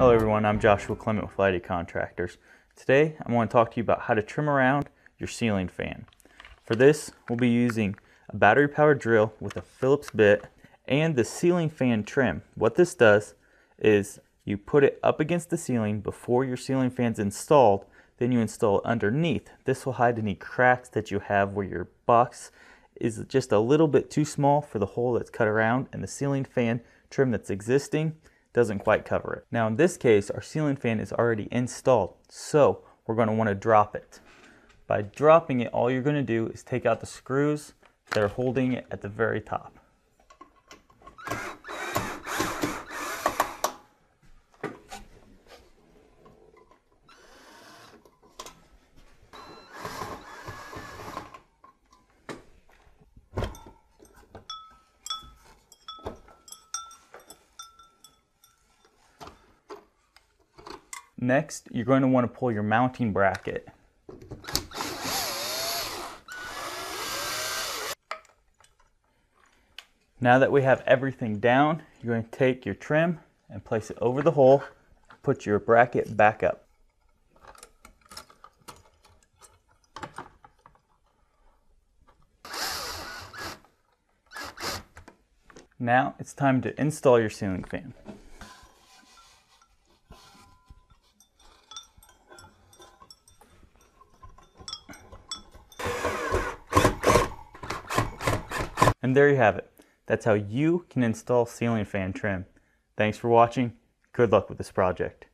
Hello everyone, I'm Joshua Clement with Lighty Contractors. Today I want to talk to you about how to trim around your ceiling fan. For this, we'll be using a battery powered drill with a Phillips bit and the ceiling fan trim. What this does is you put it up against the ceiling before your ceiling fan's installed, then you install it underneath. This will hide any cracks that you have where your box is just a little bit too small for the hole that's cut around, and the ceiling fan trim that's existing doesn't quite cover it. Now in this case, our ceiling fan is already installed, so we're going to want to drop it. By dropping it, all you're going to do is take out the screws that are holding it at the very top. Next, you're going to want to pull your mounting bracket. Now that we have everything down, you're going to take your trim and place it over the hole, put your bracket back up. Now it's time to install your ceiling fan. And there you have it. That's how you can install ceiling fan trim. Thanks for watching. Good luck with this project.